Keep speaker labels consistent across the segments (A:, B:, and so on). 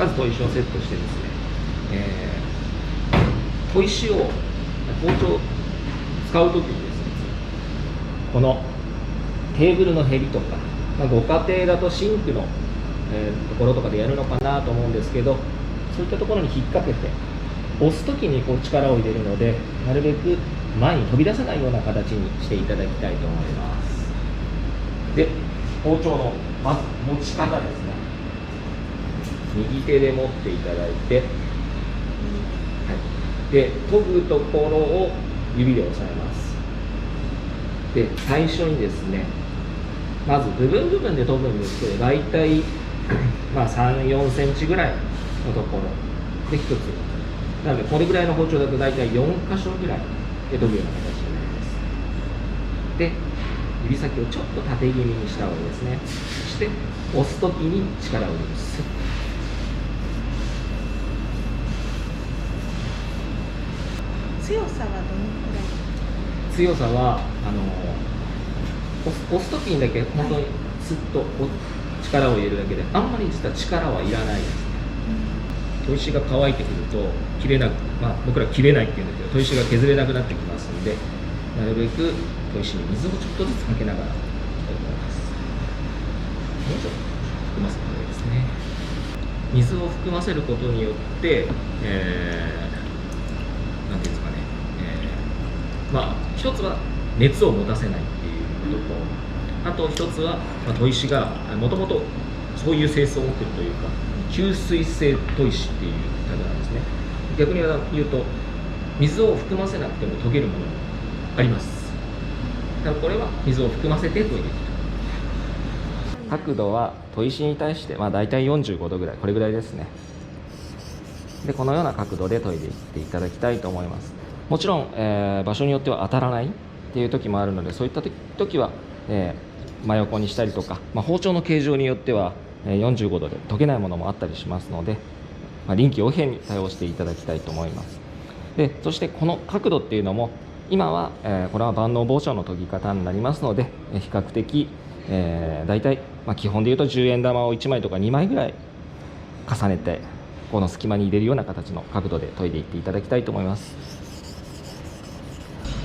A: まず砥石をセットしてですね、砥石を包丁使うときにですね、このテーブルのへりとか、ご家庭だとシンクの、ところとかでやるのかなと思うんですけど、そういったところに引っ掛けて押すときにこう力を入れるので、なるべく前に飛び出さないような形にしていただきたいと思います。で、包丁のまず持ち方ですね。右手で持っていただいて、はい、で研ぐところを指で押さえます。で、最初にですね、まず部分部分で研ぐんですけど、大体3、4センチぐらいのところで1つ。なのでこれぐらいの包丁だと大体4箇所ぐらいで研ぐような形になります。で、指先をちょっと縦気味にした方がいいですね。そして押すときに力を入れます。
B: 強さはどのくらい？
A: 強さは押すときにだけ本当にスッと力を入れるだけで、あんまり実は力はいらないですね。砥石が乾いてくると切れなく、僕ら切れないっていうんだけど、砥石が削れなくなってきますので、なるべく砥石に水をちょっとずつかけながらと思います。もうちょっと含ませた方がいいですね。水を含ませることによって、なんていうんですかね、一つは熱を持たせないっていうことと、あと一つは、砥石がもともとそういう性質を持っているというか、吸水性砥石っていうタイプなんですね。逆に言うと、水を含ませなくても研げるものもあります。だからこれは水を含ませて研いでいくと。角度は砥石に対して大体45度ぐらい、これぐらいですね。で、このような角度で研いでいっていただきたいと思います。もちろん、場所によっては当たらないっていう時もあるので、そういった時は、真横にしたりとか、包丁の形状によっては45度で研げないものもあったりしますので、臨機応変に対応していただきたいと思います。で、そしてこの角度っていうのも今は、これは万能包丁の研ぎ方になりますので、比較的、大体、基本でいうと10円玉を1枚とか2枚ぐらい重ねて、この隙間に入れるような形の角度で研いでいっていただきたいと思います。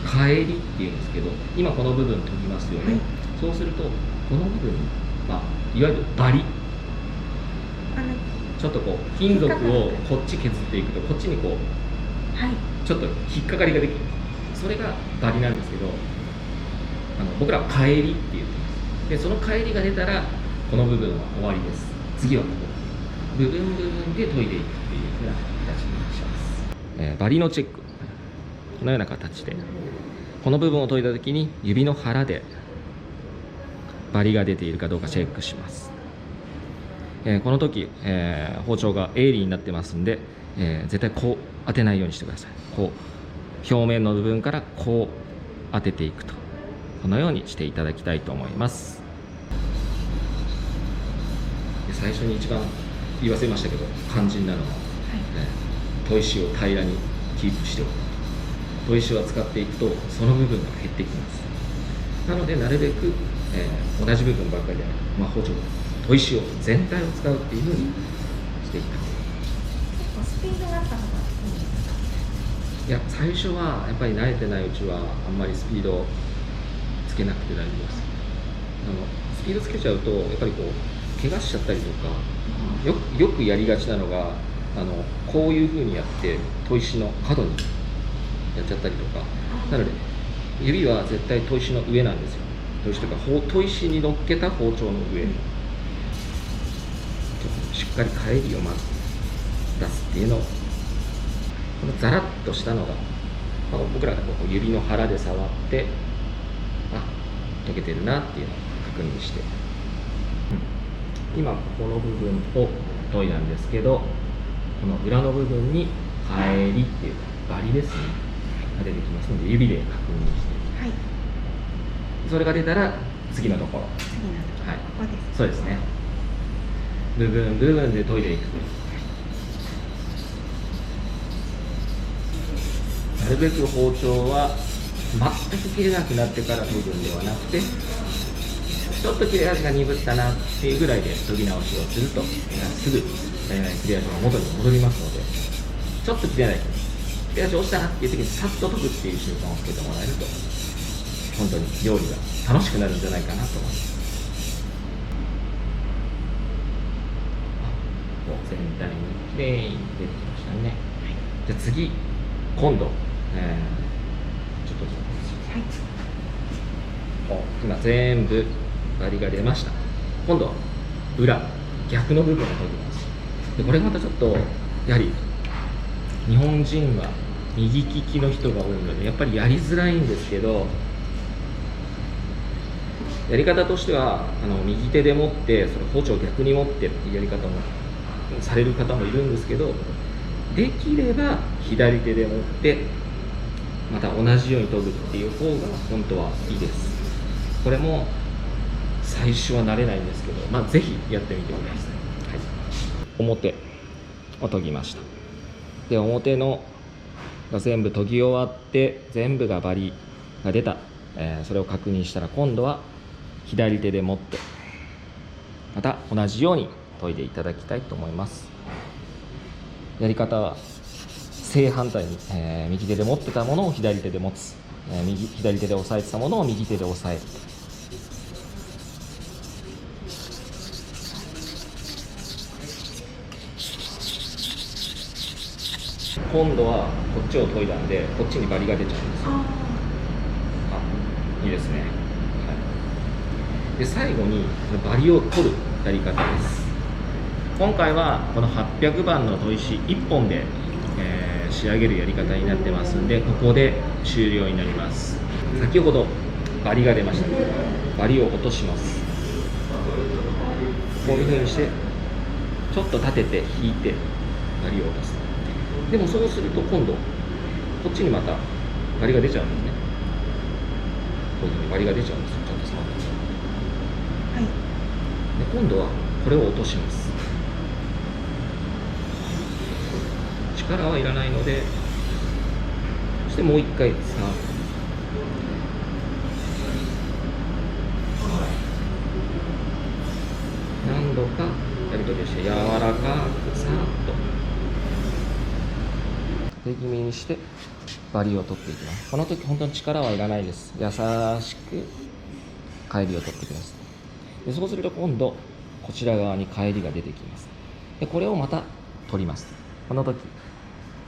A: 返りっていうんですけど、今この部分研ぎますよね。はい、そうするとこの部分、いわゆるバリ、ちょっとこう金属をこっち削っていくと、こっちにこう、ちょっと引っかかりができる。それがバリなんですけど、僕らは返りって言ってます。で、その返りが出たらこの部分は終わりです。次はここ部分部分で研いでいくっていうふうな形にします。バリのチェック、このような形でこの部分を研いだ時に指の腹でバリが出ているかどうかチェックします。この時、包丁が鋭利になってますんで、絶対こう当てないようにしてください。こう表面の部分からこう当てていくと、このようにしていただきたいと思います。で、最初に一番言わせましたけど、肝心なのは、砥石を平らにキープしておく。砥石を使っていくとその部分が減ってきます。なのでなるべく、同じ部分ばっかりではなく、包丁砥石を全体を使うっていうふうにしていった方がいい。
B: スピードがあった方がいいですか？
A: いや、最初はやっぱり慣れてないうちはあんまりスピードつけなくて大丈夫です。スピードつけちゃうとやっぱりこう怪我しちゃったりとか、よくやりがちなのがこういうふうにやって砥石の角にやっちゃったりとか。なので指は絶対砥石の上なんですよ。砥石とか砥石に乗っけた包丁の上、ちょっとしっかり返りをまず出すっていうのを、このザラッとしたのが、僕らがこう指の腹で触って、溶けてるなっていうのを確認して、今ここの部分を研いだんですけど、この裏の部分に返りっていうバリですねが出てきますので、指で確認して、それが出たら次のところ、ここです。そうですね。部分部分で研いでいくと、なるべく包丁は全く切れなくなってから研ぐんではなくて、ちょっと切れ味が鈍ったなっていうぐらいで研ぎ直しをするとすぐ切れ味が元に戻りますので、ちょっと切れない切れ味落ちたなっていう時にさっと研ぐっていう習慣をつけてもらえると本当に料理が楽しくなるんじゃないかなと思います。全体にきれいに出てきましたね。じゃあ次、今度、ちょっと今全部バリが出ました。今度は裏、逆の部分を研ぎます。でこれまたちょっとやはり日本人は右利きの人が多いのでやっぱりやりづらいんですけど、やり方としては右手で持ってそれ包丁を逆に持ってっていうやり方もされる方もいるんですけど、できれば左手で持ってまた同じように研ぐっていう方が本当はいいです。これも最初は慣れないんですけど、ぜひやってみてください。はい、表を研ぎました。で表のが全部研ぎ終わって全部がバリが出た、それを確認したら今度は左手で持ってまた同じように研いでいただきたいと思います。やり方は正反対に、右手で持ってたものを左手で持つ、左手で押さえてたものを右手で押さえる。今度はこっちを研いだんでこっちにバリが出ちゃうんですよ。いいですね。で最後にバリを取るやり方です。今回はこの800番の砥石1本で、仕上げるやり方になってますんで、ここで終了になります。先ほどバリが出ました。バリを落とします。こういう風にしてちょっと立てて引いてバリを落とす。でもそうすると今度こっちにまたバリが出ちゃうんですね。こういう風にバリが出ちゃうんですよ。ちょっと触ってください。で今度はこれを落とします。力はいらないので、そしてもう一回触る。何度かやり取りをして柔らかくさーっと手気味にしてバリを取っていきます。この時本当に力はいらないです。優しく返りを取ってください。でそうすると今度こちら側に返りが出てきます。でこれをまた取ります。この時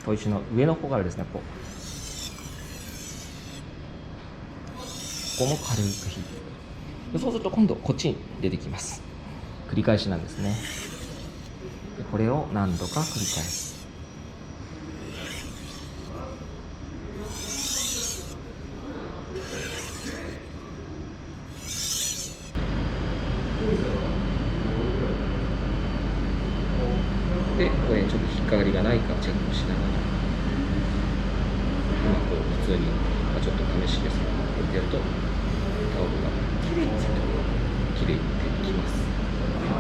A: 砥石の上の方からですね、ここも軽く引いていく。でそうすると今度こっちに出てきます。繰り返しなんですね。でこれを何度か繰り返す。でこれちょっと引っかかりがないかチェックしながら、今こう普通に、ちょっと試しですがこうやってやるとタオルがきれいに出てきます。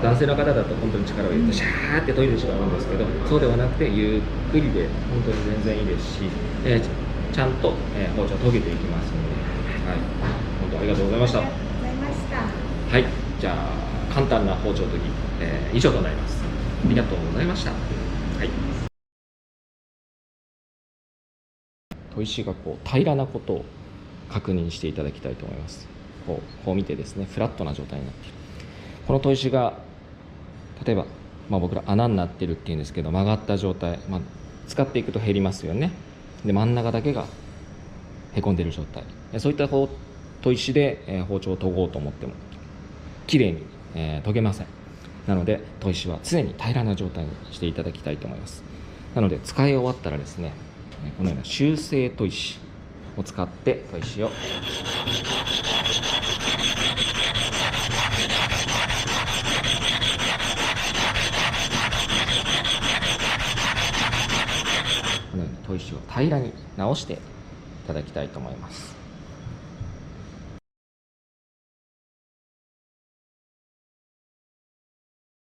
A: 男性の方だと本当に力を入れてシャーって研いでしまうんですけど、そうではなくてゆっくりで本当に全然いいですし、ちゃんと、包丁研げていきますので、本当ありがとうございました。はい、じゃあ簡単な包丁研ぎ、以上となります。ありがとうございました。砥石がこう平らなことを確認していただきたいと思います。こう見てですね、フラットな状態になっている。この砥石が例えば、僕ら穴になってるっていうんですけど、曲がった状態、使っていくと減りますよね。で真ん中だけがへこんでいる状態、そういった砥石で包丁を研ごうと思ってもきれいに研げません。なので砥石は常に平らな状態にしていただきたいと思います。なので使い終わったらですね、このような修正砥石を使って砥石をこのように砥石を平らに直していただきたいと思います。